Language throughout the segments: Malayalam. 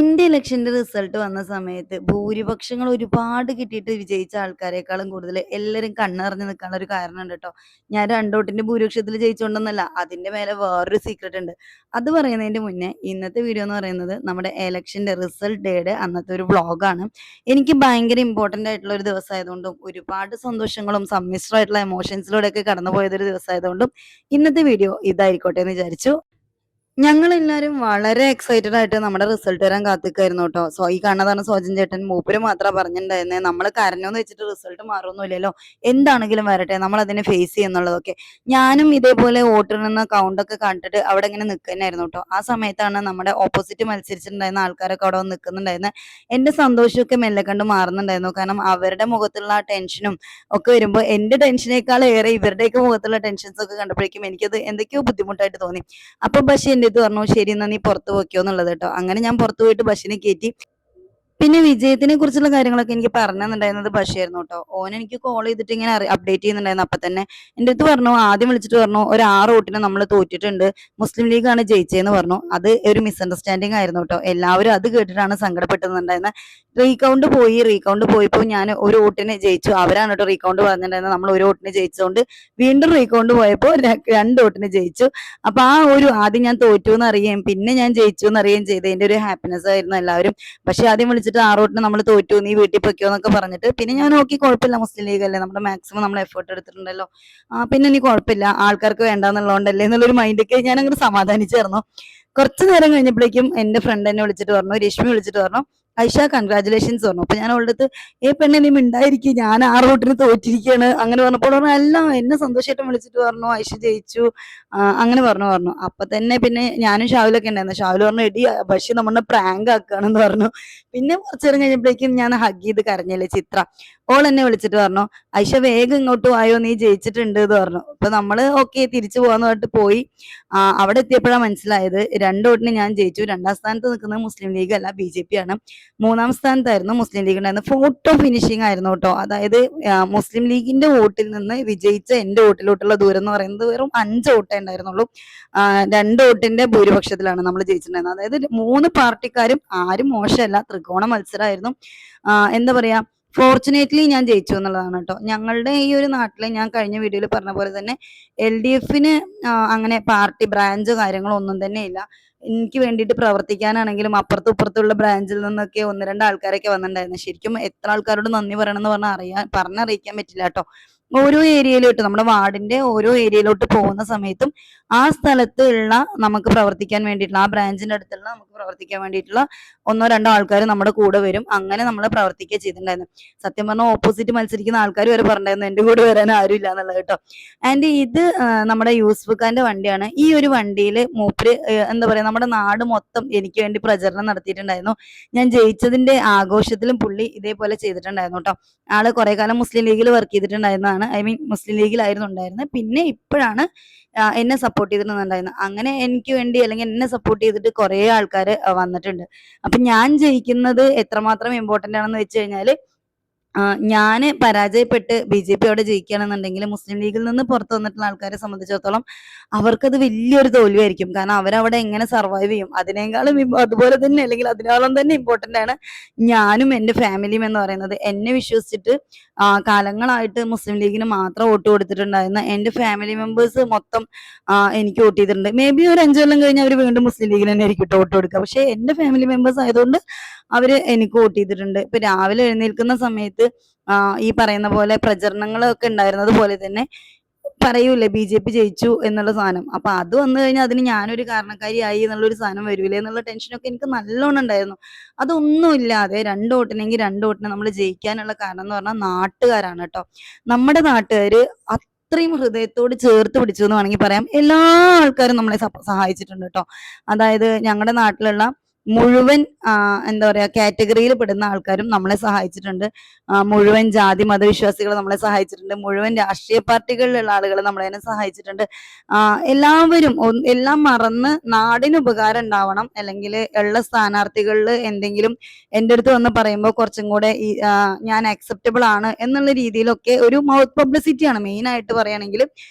എന്റെ ഇലക്ഷന്റെ റിസൾട്ട് വന്ന സമയത്ത് ഭൂരിപക്ഷങ്ങൾ ഒരുപാട് കിട്ടിയിട്ട് വിജയിച്ച ആൾക്കാരെക്കാളും കൂടുതൽ എല്ലാവരും കണ്ണറിഞ്ഞ് നിൽക്കാനുള്ള ഒരു കാരണമുണ്ട് കേട്ടോ. ഞാൻ 2 വോട്ടിന്റെ ഭൂരിപക്ഷത്തിൽ ജയിച്ചുകൊണ്ടൊന്നല്ല. അതിന്റെ മേലെ വേറൊരു സീക്രട്ട് ഉണ്ട്. അത് പറയുന്നതിന്റെ മുന്നേ ഇന്നത്തെ വീഡിയോ എന്ന് പറയുന്നത് നമ്മുടെ ഇലക്ഷന്റെ റിസൾട്ട് ഡേയുടെ അന്നത്തെ ഒരു വ്ളോഗാണ്. എനിക്ക് ഭയങ്കര ഇമ്പോർട്ടന്റ് ആയിട്ടുള്ള ഒരു ദിവസമായതുകൊണ്ടും ഒരുപാട് സന്തോഷങ്ങളും സമ്മിശ്രമായിട്ടുള്ള എമോഷൻസിലൂടെയൊക്കെ കടന്നുപോയതൊരു ദിവസമായതുകൊണ്ടും ഇന്നത്തെ വീഡിയോ ഇതായിക്കോട്ടെ എന്ന് വിചാരിച്ചു. ഞങ്ങളെല്ലാരും വളരെ എക്സൈറ്റഡ് ആയിട്ട് നമ്മുടെ റിസൾട്ട് വരാൻ കാത്തിക്കായിരുന്നു കേട്ടോ. ഈ കാണുന്നതാണ് സോജൻ ചേട്ടൻ. മൂപ്പര് മാത്രമാണ് പറഞ്ഞിട്ടുണ്ടായിരുന്നേ നമ്മൾ കരഞ്ഞോന്ന് വെച്ചിട്ട് റിസൾട്ട് മാറൊന്നുമില്ലല്ലോ, എന്താണെങ്കിലും വരട്ടെ, നമ്മൾ അതിനെ ഫേസ് ചെയ്യുന്നുള്ളതൊക്കെ. ഞാനും ഇതേപോലെ വോട്ടിടുന്ന കൗണ്ടൊക്കെ കണ്ടിട്ട് അവിടെ ഇങ്ങനെ നിൽക്കുന്നതായിരുന്നു കേട്ടോ. ആ സമയത്താണ് നമ്മുടെ ഓപ്പോസിറ്റ് മത്സരിച്ചിട്ടുണ്ടായിരുന്ന ആൾക്കാരൊക്കെ അവിടെ വന്ന് നിൽക്കുന്നുണ്ടായിരുന്നത്. എന്റെ സന്തോഷമൊക്കെ മെല്ലെ കണ്ട് മാറുന്നുണ്ടായിരുന്നു. കാരണം അവരുടെ മുഖത്തുള്ള ആ ടെൻഷനും ഒക്കെ വരുമ്പോൾ എന്റെ ടെൻഷനേക്കാൾ ഏറെ ഇവരുടെയൊക്കെ മുഖത്തുള്ള ടെൻഷൻസ് ഒക്കെ കണ്ടപ്പോഴേക്കും എനിക്കത് എന്തൊക്കെയോ ബുദ്ധിമുട്ടായിട്ട് തോന്നി. അപ്പൊ ബഷീർ എൻ്റെ അടുത്ത് പറഞ്ഞു, ശരി എന്നാ നീ പുറത്ത് പോയിക്കോ എന്നുള്ളത് കേട്ടോ. അങ്ങനെ ഞാൻ പുറത്ത് പോയിട്ട് ബസ്സിനെ കയറ്റി. പിന്നെ വിജയത്തിനെ കുറിച്ചുള്ള കാര്യങ്ങളൊക്കെ എനിക്ക് പറഞ്ഞു തന്നിട്ടുണ്ടായിരുന്നത് ബഷീറായിരുന്നു കേട്ടോ. ഓൻ എനിക്ക് കോൾ ചെയ്തിട്ട് ഇങ്ങനെ അപ്ഡേറ്റ് ചെയ്യുന്നുണ്ടായിരുന്നു. അപ്പൊ തന്നെ എൻ്റെ അടുത്ത് പറഞ്ഞു, ആദ്യം വിളിച്ചിട്ട് പറഞ്ഞു, ഒരു 6 വോട്ടിന് നമ്മൾ തോറ്റിട്ടുണ്ട്, മുസ്ലിം ലീഗാണ് ജയിച്ചതെന്ന് പറഞ്ഞു. അത് ഒരു മിസ്അണ്ടർസ്റ്റാൻഡിങ് ആയിരുന്നു കേട്ടോ. എല്ലാവരും അത് കേട്ടിട്ടാണ് സങ്കടപ്പെട്ടുന്നുണ്ടായിരുന്നത്. റീകൗണ്ട് പോയപ്പോൾ ഞാൻ ഒരു വോട്ടിന് ജയിച്ചു, അവരാണ് കേട്ടോ റീകൗണ്ട് പറഞ്ഞിട്ടുണ്ടായിരുന്നത്. നമ്മൾ ഒരു വോട്ടിന് ജയിച്ചുകൊണ്ട് വീണ്ടും റീകൗണ്ട് പോയപ്പോൾ 2 വോട്ടിന് ജയിച്ചു. അപ്പൊ ആ ഒരു ആദ്യം ഞാൻ തോറ്റു എന്ന് അറിയുകയും പിന്നെ ഞാൻ ജയിച്ചു എന്ന് അറിയുകയും ചെയ്തതിന്റെ ഒരു ഹാപ്പിനെസ് ആയിരുന്നു എല്ലാവരും. പക്ഷെ ആദ്യം വിളിച്ചിട്ട് 6 വോട്ടിന് നമ്മൾ തോറ്റു, നീ വീട്ടിൽ പൊയ്ക്കോ എന്നൊക്കെ പറഞ്ഞിട്ട്, പിന്നെ ഞാൻ നോക്കി, കുഴപ്പമില്ല, മുസ്ലിം ലീഗ് അല്ലേ, നമ്മുടെ മാക്സിമം നമ്മൾ എഫേർട്ട് എടുത്തിട്ടുണ്ടല്ലോ, പിന്നെ നീ കുഴപ്പമില്ല, ആൾക്കാർക്ക് വേണ്ടാന്നുള്ളതുകൊണ്ടല്ലേ എന്നുള്ളൊരു മൈൻഡൊക്കെ ഞാൻ അങ്ങനെ സമാധാനിച്ചായിരുന്നു. കുറച്ചു നേരം കഴിഞ്ഞപ്പോഴേക്കും എന്റെ ഫ്രണ്ട് എന്നെ വിളിച്ചിട്ട് പറഞ്ഞു, രശ്മി വിളിച്ചിട്ട് പറഞ്ഞു, ഐഷ കൺഗ്രാചുലേഷൻസ് പറഞ്ഞു. അപ്പൊ ഞാൻ അവളുടെ അടുത്ത്, പെണ്ണെ നീ മിണ്ടായിരിക്കും, ഞാൻ 6 വോട്ടിന് തോറ്റിരിക്കുകയാണ് അങ്ങനെ പറഞ്ഞപ്പോൾ പറഞ്ഞു, അല്ല, എന്നെ സന്തോഷമായിട്ടും വിളിച്ചിട്ട് പറഞ്ഞു ഐഷ ജയിച്ചു, അങ്ങനെ പറഞ്ഞു. അപ്പൊ തന്നെ പിന്നെ ഞാനും ഷാവിലൊക്കെ ഉണ്ടായിരുന്നു. ഷാവിൽ പറഞ്ഞു, എടി ബഷീർ നമ്മളെ പ്രാങ്ക് ആക്കുകയാണെന്ന് പറഞ്ഞു. പിന്നെ കുറച്ചു നേരം കഴിഞ്ഞപ്പോഴേക്കും ഞാൻ ഹഗ് ചെയ്ത് കരഞ്ഞില്ലേ ചിത്ര, ഓൾ എന്നെ വിളിച്ചിട്ട് പറഞ്ഞു, ഐഷ വേഗം ഇങ്ങോട്ട് വായോ, നീ ജയിച്ചിട്ടുണ്ട് എന്ന് പറഞ്ഞു. അപ്പൊ നമ്മള് ഓക്കെ തിരിച്ചു പോകാന്ന് പറഞ്ഞിട്ട് പോയി. അവിടെ എത്തിയപ്പോഴാണ് മനസ്സിലായത് 2 വോട്ടിന് ഞാൻ ജയിച്ചു. 2ാം സ്ഥാനത്ത് നിൽക്കുന്നത് മുസ്ലിം ലീഗ് അല്ല, BJP ആണ്. 3ാം സ്ഥാനത്തായിരുന്നു മുസ്ലിം ലീഗ് ഉണ്ടായിരുന്നത്. ഫോട്ടോ ഫിനിഷിംഗ് ആയിരുന്നു കേട്ടോ. അതായത് മുസ്ലിം ലീഗിന്റെ വോട്ടിൽ നിന്ന് വിജയിച്ച എന്റെ വോട്ടിലോട്ടുള്ള ദൂരം എന്ന് പറയുന്നത് വെറും 5 വോട്ടേ ഉണ്ടായിരുന്നുള്ളൂ. 2 വോട്ടിന്റെ ഭൂരിപക്ഷത്തിലാണ് നമ്മൾ ജയിച്ചിട്ടുണ്ടായിരുന്നത്. അതായത് 3 പാർട്ടിക്കാരും ആരും മോശമല്ല, ത്രികോണ മത്സരമായിരുന്നു. എന്താ പറയാ, ഫോർച്ചുനേറ്റ്ലി ഞാൻ ജയിച്ചു എന്നുള്ളതാണ് കേട്ടോ. ഞങ്ങളുടെ ഈ ഒരു നാട്ടിലെ, ഞാൻ കഴിഞ്ഞ വീഡിയോയിൽ പറഞ്ഞ പോലെ തന്നെ, LDFന് അങ്ങനെ പാർട്ടി ബ്രാഞ്ചോ കാര്യങ്ങളോ ഒന്നും തന്നെ ഇല്ല. എനിക്ക് വേണ്ടിയിട്ട് പ്രവർത്തിക്കാനാണെങ്കിലും അപ്പുറത്തും ഇപ്പുറത്തുള്ള ബ്രാഞ്ചിൽ നിന്നൊക്കെ 1-2 ആൾക്കാരൊക്കെ വന്നിട്ടുണ്ടായിരുന്നു. ശരിക്കും എത്ര ആൾക്കാരോട് നന്ദി പറയണം എന്ന് പറഞ്ഞറിയിക്കാൻ പറ്റില്ല കേട്ടോ. ഓരോ ഏരിയയിലോട്ട്, നമ്മുടെ വാർഡിന്റെ ഓരോ ഏരിയയിലോട്ട് പോകുന്ന സമയത്തും ആ സ്ഥലത്ത് ഉള്ള നമുക്ക് പ്രവർത്തിക്കാൻ വേണ്ടിയിട്ടുള്ള, ആ ബ്രാഞ്ചിന്റെ അടുത്തുള്ള നമുക്ക് പ്രവർത്തിക്കാൻ വേണ്ടിയിട്ടുള്ള 1-2 ആൾക്കാർ നമ്മുടെ കൂടെ വരും. അങ്ങനെ നമ്മൾ പ്രവർത്തിക്കുക ചെയ്തിട്ടുണ്ടായിരുന്നു. സത്യം പറഞ്ഞാൽ ഓപ്പോസിറ്റ് മത്സരിക്കുന്ന ആൾക്കാർ വരെ പറഞ്ഞിട്ടുണ്ടായിരുന്നു എന്റെ കൂടെ വരാൻ ആരും ഇല്ല എന്നുള്ളത് കേട്ടോ. ആൻഡ് ഇത് നമ്മുടെ യൂസുഫ് ഖാന്റെ വണ്ടിയാണ്. ഈ ഒരു വണ്ടിയിൽ മൂപ്പര് എന്താ പറയാ, നമ്മുടെ നാട് മൊത്തം എനിക്ക് വേണ്ടി പ്രചരണം നടത്തിയിട്ടുണ്ടായിരുന്നു. ഞാൻ ജയിച്ചതിന്റെ ആഘോഷത്തിലും പുള്ളി ഇതേപോലെ ചെയ്തിട്ടുണ്ടായിരുന്നു കേട്ടോ. ആള് കുറെ കാലം മുസ്ലിം ലീഗിൽ വർക്ക് ചെയ്തിട്ടുണ്ടായിരുന്നതാണ്. മുസ്ലിം ലീഗിലായിരുന്നു ഉണ്ടായിരുന്നത്. പിന്നെ ഇപ്പോഴാണ് എന്നെ സപ്പോർട്ട് ചെയ്തിട്ടുണ്ടായിരുന്നത്. അങ്ങനെ എനിക്ക് വേണ്ടി, അല്ലെങ്കിൽ എന്നെ സപ്പോർട്ട് ചെയ്തിട്ട് കുറെ ആൾക്കാർ വന്നിട്ടുണ്ട്. അപ്പൊ ഞാൻ ജയിക്കുന്നത് എത്രമാത്രം ഇമ്പോർട്ടന്റ് ആണെന്ന് വെച്ച് കഴിഞ്ഞാല്, ഞാന് പരാജയപ്പെട്ട് BJP അവിടെ ജയിക്കുകയാണെന്നുണ്ടെങ്കിൽ മുസ്ലിം ലീഗിൽ നിന്ന് പുറത്തു വന്നിട്ടുള്ള ആൾക്കാരെ സംബന്ധിച്ചിടത്തോളം അവർക്കത് വലിയൊരു തോൽവിയായിരിക്കും. കാരണം അവരവിടെ എങ്ങനെ സർവൈവ് ചെയ്യും, അതിനേക്കാളും അതുപോലെ തന്നെ, അല്ലെങ്കിൽ അതിനോളം തന്നെ ഇമ്പോർട്ടന്റ് ആണ് ഞാനും എൻ്റെ ഫാമിലിയും എന്ന് പറയുന്നത്. എന്നെ വിശ്വസിച്ചിട്ട് കാലങ്ങളായിട്ട് മുസ്ലിം ലീഗിന് മാത്രം വോട്ട് കൊടുത്തിട്ടുണ്ടായിരുന്ന എൻ്റെ ഫാമിലി മെമ്പേഴ്സ് മൊത്തം എനിക്ക് വോട്ട് ചെയ്തിട്ടുണ്ട്. മേ ബി ഒരു 5 കൊല്ലം കഴിഞ്ഞ് അവർ വീണ്ടും മുസ്ലിം ലീഗിന് തന്നെ ആയിരിക്കും വോട്ട് കൊടുക്കുക. പക്ഷെ എൻ്റെ ഫാമിലി മെമ്പേഴ്സ് ആയതുകൊണ്ട് അവര് എനിക്ക് വോട്ട് ചെയ്തിട്ടുണ്ട്. ഇപ്പൊ രാവിലെ എഴുന്നേൽക്കുന്ന സമയത്ത് ഈ പറയുന്ന പോലെ പ്രചരണങ്ങളൊക്കെ ഉണ്ടായിരുന്നത് പോലെ തന്നെ പറയൂലേ, BJP ജയിച്ചു എന്നുള്ള സാധനം. അപ്പൊ അത് വന്നു കഴിഞ്ഞാൽ അതിന് ഞാനൊരു കാരണക്കാരിയായി എന്നുള്ളൊരു സാധനം വരൂലേ എന്നുള്ള ടെൻഷനൊക്കെ എനിക്ക് നല്ലോണം ഉണ്ടായിരുന്നു. അതൊന്നും ഇല്ലാതെ 2 വോട്ടിനെങ്കിൽ 2 വോട്ടിന് നമ്മൾ ജയിക്കാനുള്ള കാരണം എന്ന് പറഞ്ഞാൽ നാട്ടുകാരാണ് കേട്ടോ. നമ്മുടെ നാട്ടുകാര് അത്രയും ഹൃദയത്തോട് ചേർത്ത് പിടിച്ചു എന്ന് വേണമെങ്കിൽ പറയാം. എല്ലാ ആൾക്കാരും നമ്മളെ സഹായിച്ചിട്ടുണ്ട് കേട്ടോ. അതായത് ഞങ്ങളുടെ നാട്ടിലുള്ള മുഴുവൻ എന്താ പറയാ കാറ്റഗറിയിൽ പെടുന്ന ആൾക്കാരും നമ്മളെ സഹായിച്ചിട്ടുണ്ട്. മുഴുവൻ ജാതി മതവിശ്വാസികൾ നമ്മളെ സഹായിച്ചിട്ടുണ്ട്. മുഴുവൻ രാഷ്ട്രീയ പാർട്ടികളിലുള്ള ആളുകൾ നമ്മളെ സഹായിച്ചിട്ടുണ്ട്. എല്ലാവരും എല്ലാം മറന്ന് നാടിന് ഉപകാരം ഉണ്ടാവണം, അല്ലെങ്കിൽ ഉള്ള സ്ഥാനാർത്ഥികളിൽ എന്തെങ്കിലും എൻ്റെ അടുത്ത് വന്ന് പറയുമ്പോൾ കുറച്ചും കൂടെ ഞാൻ അക്സെപ്റ്റബിൾ ആണ് എന്നുള്ള രീതിയിലൊക്കെ ഒരു മൗത്ത് പബ്ലിസിറ്റിയാണ് മെയിൻ ആയിട്ട് പറയുകയാണെങ്കിൽ.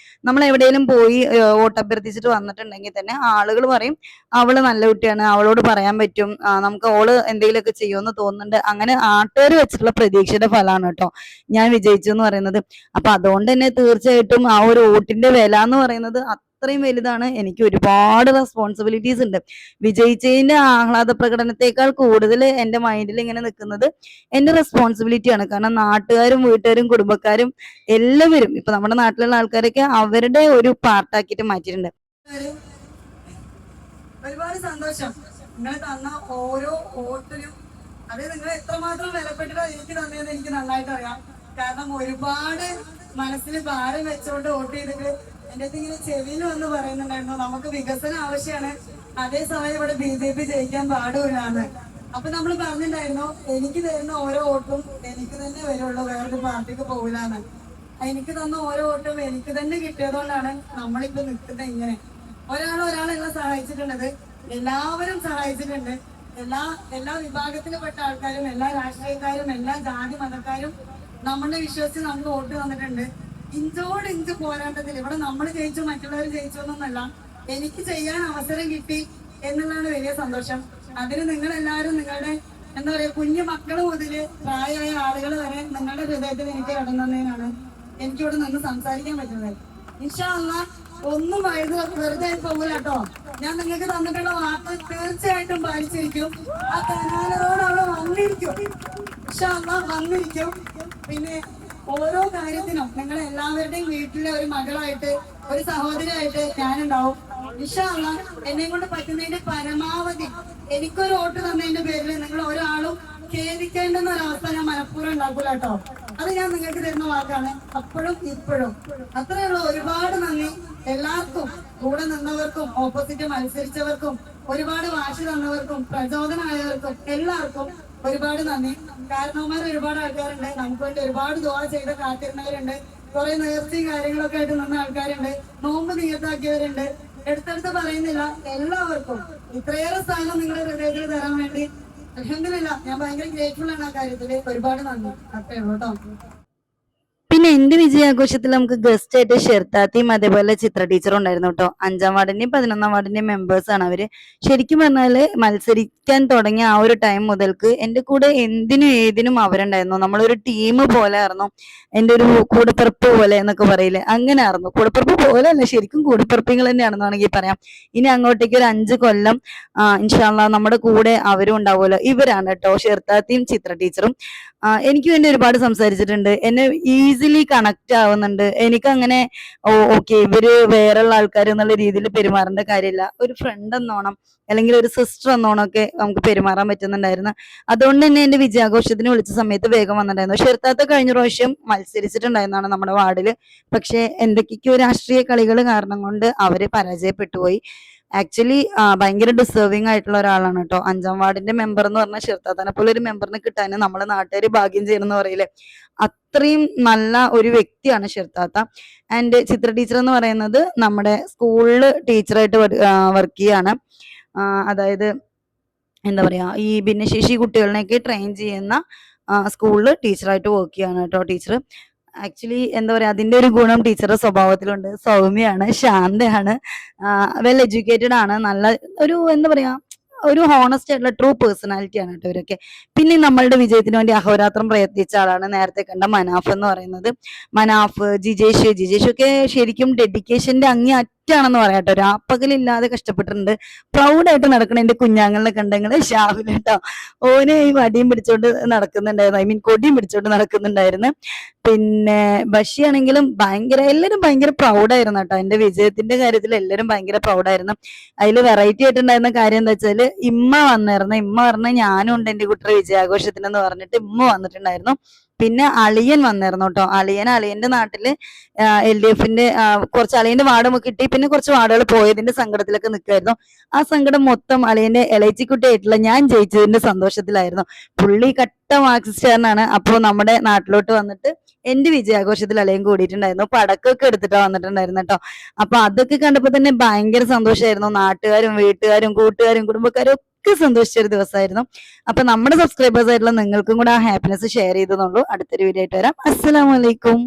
നമ്മൾ എവിടെയെങ്കിലും പോയി വോട്ട് അഭ്യർത്ഥിച്ചിട്ട് വന്നിട്ടുണ്ടെങ്കിൽ തന്നെ ആളുകൾ പറയും, അവള് നല്ല കുട്ടിയാണ്, അവളോട് പറയാൻ പറ്റും, നമുക്ക് ഓള് എന്തെങ്കിലുമൊക്കെ ചെയ്യുമെന്ന് തോന്നുന്നുണ്ട്. അങ്ങനെ നാട്ടുകാർ വെച്ചിട്ടുള്ള പ്രതീക്ഷയുടെ ഫലമാണ് കേട്ടോ ഞാൻ വിജയിച്ചു എന്ന് പറയുന്നത്. അപ്പൊ അതുകൊണ്ട് തന്നെ തീർച്ചയായിട്ടും ആ ഒരു വോട്ടിന്റെ വില എന്ന് പറയുന്നത് അത്രയും വലുതാണ്. എനിക്ക് ഒരുപാട് റെസ്പോൺസിബിലിറ്റീസ് ഉണ്ട്. വിജയിച്ചതിന്റെ ആഹ്ലാദ പ്രകടനത്തെക്കാൾ കൂടുതൽ എൻ്റെ മൈൻഡിൽ ഇങ്ങനെ നിൽക്കുന്നത് എൻ്റെ റെസ്പോൺസിബിലിറ്റിയാണ്. കാരണം നാട്ടുകാരും വീട്ടുകാരും കുടുംബക്കാരും എല്ലാവരും ഇപ്പൊ നമ്മുടെ നാട്ടിലുള്ള ആൾക്കാരൊക്കെ അവരുടെ ഒരു പാർട്ടാക്കിയിട്ട് മാറ്റിയിട്ടുണ്ട്. ഒരുപാട് സന്തോഷം നിങ്ങൾ തന്ന ഓരോ വോട്ടിനും. അത് നിങ്ങൾ എത്രമാത്രം വിലപ്പെട്ടിട്ടോ എനിക്ക് തന്നെയെന്ന് എനിക്ക് നന്നായിട്ട് അറിയാം. കാരണം ഒരുപാട് മനസ്സിൽ ഭാരം വെച്ചോണ്ട് വോട്ട് ചെയ്തിട്ട് എൻ്റെ അടുത്ത് ഇങ്ങനെ ചെവിയിൽ വന്ന് പറയുന്നുണ്ടായിരുന്നു നമുക്ക് വികസനം ആവശ്യമാണ്, അതേസമയം ഇവിടെ BJP ജയിക്കാൻ പാടില്ലാന്ന്. അപ്പൊ നമ്മൾ പറഞ്ഞിട്ടുണ്ടായിരുന്നു എനിക്ക് തരുന്ന ഓരോ വോട്ടും എനിക്ക് തന്നെ വരുള്ളൂ, വേറൊരു പാർട്ടിക്ക് പോകില്ലാന്ന്. എനിക്ക് തന്ന ഓരോ വോട്ടും എനിക്ക് തന്നെ കിട്ടിയതുകൊണ്ടാണ് നമ്മളിപ്പോ നിൽക്കുന്നത് ഇങ്ങനെ. ഒരാളെല്ലാം സഹായിച്ചിട്ടുള്ളത്, എല്ലാവരും സഹായിച്ചിട്ടുണ്ട്. എല്ലാ വിഭാഗത്തിൽപ്പെട്ട ആൾക്കാരും, എല്ലാ രാഷ്ട്രീയക്കാരും, എല്ലാ ജാതി മതക്കാരും നമ്മളെ വിശ്വസിച്ച് നമുക്ക് വോട്ട് തന്നിട്ടുണ്ട്. ഇഞ്ചോട് പോരാട്ടത്തിൽ ഇവിടെ നമ്മൾ ജയിച്ചു മറ്റുള്ളവർ ജയിച്ചു എന്നൊന്നല്ല, എനിക്ക് ചെയ്യാൻ അവസരം കിട്ടി എന്നുള്ളതാണ് വലിയ സന്തോഷം. അതിന് നിങ്ങളെല്ലാവരും നിങ്ങളുടെ എന്താ പറയാ കുഞ്ഞു മക്കള് മുതല് പ്രായമായ ആളുകൾ വരെ നിങ്ങളുടെ ഹൃദയത്തിൽ എനിക്ക് കടന്നതിനാണ് എനിക്കിവിടെ നിന്ന് സംസാരിക്കാൻ പറ്റുന്നത്. ഇൻഷാ അല്ലാഹ് ഒന്നും വെറുതെ പോകില്ല കേട്ടോ. ഞാൻ നിങ്ങൾക്ക് തന്നിട്ടുള്ള വാക്ക് തീർച്ചയായിട്ടും പാലിച്ചിരിക്കും. ആ കനാലറോട് അവിടെ വന്നിരിക്കും, ഇൻഷാ അല്ലാഹ് വന്നിരിക്കും. പിന്നെ ഓരോ കാര്യത്തിനും നിങ്ങൾ എല്ലാവരുടെയും വീട്ടിലെ ഒരു മകളായിട്ട് ഒരു സഹോദരിയായിട്ട് ഞാനുണ്ടാവും. ഇൻഷാ അല്ലാഹ് എന്നെ കൊണ്ട് പറ്റുന്നതിന്റെ പരമാവധി എനിക്കൊരു വോട്ട് തന്നതിന്റെ പേരിൽ നിങ്ങൾ ഒരാളും ഖേദിക്കേണ്ടെന്ന ഒരവസ്ഥ ഞാൻ മനഃപൂർവ്വം ഉണ്ടാക്കൂല കേട്ടോ. അത് ഞാൻ നിങ്ങൾക്ക് തരുന്ന വാക്കാണ്, അപ്പോഴും ഇപ്പോഴും. അത്രയുള്ള ഒരുപാട് നന്ദി എല്ലാവർക്കും, കൂടെ നിന്നവർക്കും ഓപ്പോസിറ്റ് മത്സരിച്ചവർക്കും ഒരുപാട് വാശി തന്നവർക്കും പ്രചോദനമായവർക്കും എല്ലാവർക്കും ഒരുപാട് നന്ദി. കാരണവന്മാർ ഒരുപാട് ആൾക്കാരുണ്ട്, നമുക്ക് വേണ്ടി ഒരുപാട് ദുആ ചെയ്ത് കാത്തിരുന്നവരുണ്ട്, കുറെ നേർച്ചയും കാര്യങ്ങളൊക്കെ ആയിട്ട് നിന്ന ആൾക്കാരുണ്ട്, നോമ്പ് നിയത്താക്കിയവരുണ്ട്. എടുത്തെടുത്ത് പറയുന്നില്ല. എല്ലാവർക്കും ഇത്രയേറെ സ്ഥാനം നിങ്ങളുടെ ഹൃദയത്തിൽ തരാൻ വേണ്ടി അൽഹംദുലില്ലാ ഞാൻ ഭയങ്കര ഗ്രേറ്റ്ഫുൾ ആണ്. ആ കാര്യത്തില് ഒരുപാട് നന്ദി. അത്രേ ഉള്ളൂ കേട്ടോ. പിന്നെ എന്റെ വിജയാഘോഷത്തിൽ നമുക്ക് ഗസ്റ്റ് ആയിട്ട് ഷെർത്താത്തിയും അതേപോലെ ചിത്ര ടീച്ചറും ഉണ്ടായിരുന്നു കേട്ടോ. 5ാം വാർഡിന്റെയും 11ാം വാർഡിന്റെയും മെമ്പേഴ്സ് ആണ് അവര്. ശരിക്കും പറഞ്ഞാല് മത്സരിക്കാൻ തുടങ്ങിയ ആ ഒരു ടൈം മുതൽക്ക് എന്റെ കൂടെ എന്തിനും ഏതിനും അവരുണ്ടായിരുന്നു. നമ്മളൊരു ടീം പോലെ ആയിരുന്നു, എന്റെ ഒരു കൂടപ്പിറപ്പ് പോലെ എന്നൊക്കെ പറയില്ലേ, അങ്ങനെ ആയിരുന്നു. കൂടപ്പിറപ്പ് പോലെ അല്ല, ശരിക്കും കൂടപ്പിറപ്പിങ്ങൾ തന്നെയാണെന്ന് വേണമെങ്കിൽ പറയാം. ഇനി അങ്ങോട്ടേക്ക് ഒരു 5 കൊല്ലം ഇൻഷാ അല്ലാഹ് നമ്മുടെ കൂടെ അവരും ഉണ്ടാവുമല്ലോ. ഇവരാണ് കേട്ടോ ഷെർത്താത്തിയും ചിത്ര ടീച്ചറും. എനിക്ക് വേണ്ടി ഒരുപാട് സംസാരിച്ചിട്ടുണ്ട്, എന്നെ ഈസിലി കണക്ട് ആവുന്നുണ്ട്. എനിക്കങ്ങനെ ഓക്കെ ഇവര് വേറെയുള്ള ആൾക്കാർ എന്നുള്ള രീതിയിൽ പെരുമാറേണ്ട കാര്യമില്ല, ഒരു ഫ്രണ്ട് എന്നോണം അല്ലെങ്കിൽ ഒരു സിസ്റ്റർ എന്നോണം ഒക്കെ നമുക്ക് പെരുമാറാൻ പറ്റുന്നുണ്ടായിരുന്നു. അതുകൊണ്ട് തന്നെ എന്റെ വിജയാഘോഷത്തിന് വിളിച്ച സമയത്ത് വേഗം വന്നിട്ടുണ്ടായിരുന്നു. ഷെർത്താത്ത കഴിഞ്ഞ പ്രാവശ്യം മത്സരിച്ചിട്ടുണ്ടായിരുന്നാണ് നമ്മുടെ വാർഡില്. പക്ഷെ എന്തൊക്കെയോ രാഷ്ട്രീയ കളികൾ കാരണം കൊണ്ട് അവര് പരാജയപ്പെട്ടു പോയി. ആക്ച്വലി ഭയങ്കര ഡിസേർവിംഗ് ആയിട്ടുള്ള ഒരാളാണ് കേട്ടോ. 5ാം വാർഡിന്റെ മെമ്പർ എന്ന് പറഞ്ഞാൽ ഷെർത്താത്തനെ പോലെ ഒരു മെമ്പറിനെ കിട്ടാൻ നമ്മുടെ നാട്ടുകാർ ഭാഗ്യം ചെയ്യണമെന്ന് പറയില്ലേ, അത്രയും നല്ല ഒരു വ്യക്തിയാണ് ഷെർത്താത്ത. ആൻഡ് ചിത്ര ടീച്ചർ എന്ന് പറയുന്നത് നമ്മുടെ സ്കൂളിൽ ടീച്ചറായിട്ട് വർക്ക് ചെയ്യാണ്. അതായത് എന്താ പറയാ ഈ ഭിന്നശേഷി കുട്ടികളെയൊക്കെ ട്രെയിൻ ചെയ്യുന്ന സ്കൂളിൽ ടീച്ചറായിട്ട് വർക്ക് ചെയ്യാണ് കേട്ടോ ടീച്ചർ. ആക്ച്വലി എന്താ പറയാ അതിന്റെ ഒരു ഗുണം ടീച്ചറുടെ സ്വഭാവത്തിലുണ്ട്. സൗമ്യയാണ്, ശാന്തയാണ്, വെൽ എഡ്യൂക്കേറ്റഡ് ആണ്, നല്ല ഒരു എന്താ പറയാ ഒരു ഹോണസ്റ്റ് ആയിട്ടുള്ള ട്രൂ പേഴ്സണാലിറ്റി ആണ് കേട്ടോ ഇവരൊക്കെ. പിന്നെ നമ്മളുടെ വിജയത്തിന് വേണ്ടി അഹോരാത്രം പ്രയത്നിച്ച ആളാണ് നേരത്തെ കണ്ട മനാഫ് എന്ന് പറയുന്നത്. മനാഫ്, ജിജേഷ് ഒക്കെ ശരിക്കും ഡെഡിക്കേഷന്റെ അങ്ങേ അറ്റാണെന്ന് പറയാം കേട്ടോ. രാപ്പകലില്ലാതെ കഷ്ടപ്പെട്ടിട്ടുണ്ട്. പ്രൗഡായിട്ട് നടക്കണ എന്റെ കുഞ്ഞാങ്ങളിനെ കണ്ടെങ്കിൽ ഷാവിൽ കേട്ടോ. ഓന് ഈ വടിയും പിടിച്ചോണ്ട് നടക്കുന്നുണ്ടായിരുന്നു, ഐ മീൻ കൊടിയും പിടിച്ചോണ്ട് നടക്കുന്നുണ്ടായിരുന്നു. പിന്നെ ബഷിയാണെങ്കിലും എല്ലാരും ഭയങ്കര പ്രൗഡായിരുന്നു കേട്ടോ. എന്റെ വിജയത്തിന്റെ കാര്യത്തിൽ എല്ലാരും ഭയങ്കര പ്രൗഡായിരുന്നു. അതിൽ വെറൈറ്റി ആയിട്ടുണ്ടായിരുന്ന കാര്യം എന്താ വെച്ചാല് ഇമ്മ വന്നിരുന്നു. ഇമ്മ പറഞ്ഞ ഞാനും ഉണ്ട് എന്റെ കുട്ടിയുടെ വിജയാഘോഷത്തിനെന്ന് പറഞ്ഞിട്ട് ഇമ്മ വന്നിട്ടുണ്ടായിരുന്നു. പിന്നെ അളിയൻ വന്നിരുന്നു കേട്ടോ. അളിയന്റെ നാട്ടില് LDFന്റെ കുറച്ച് അളിയന്റെ വാർഡ് കിട്ടി, പിന്നെ കുറച്ച് വാർഡുകൾ പോയതിന്റെ സങ്കടത്തിലൊക്കെ നിൽക്കായിരുന്നു. ആ സങ്കടം മൊത്തം അളിയന്റെ ഇളച്ചിക്കുട്ടിയായിട്ടുള്ള ഞാൻ ജയിച്ചതിന്റെ സന്തോഷത്തിലായിരുന്നു. പുള്ളി കട്ട മാർക്സിസ്റ്റുകാരനാണ്. അപ്പോൾ നമ്മുടെ നാട്ടിലോട്ട് വന്നിട്ട് എന്റെ വിജയാഘോഷത്തിൽ അളിയൻ കൂടിയിട്ടുണ്ടായിരുന്നു. പടക്കമൊക്കെ എടുത്തിട്ടാ വന്നിട്ടുണ്ടായിരുന്നു കേട്ടോ. അപ്പൊ അതൊക്കെ കണ്ടപ്പോ തന്നെ ഭയങ്കര സന്തോഷമായിരുന്നു. നാട്ടുകാരും വീട്ടുകാരും കൂട്ടുകാരും കുടുംബക്കാരും ഒക്കെ സന്തോഷിച്ച ഒരു ദിവസമായിരുന്നു. അപ്പൊ നമ്മുടെ സബ്സ്ക്രൈബേഴ്സ് ആയിട്ടുള്ള നിങ്ങൾക്കും കൂടെ ആ ഹാപ്പിനെസ് ഷെയർ ചെയ്തെന്നുള്ളൂ. അടുത്തൊരു വീഡിയോ ആയിട്ട് വരാം. അസ്സലാമു അലൈക്കും.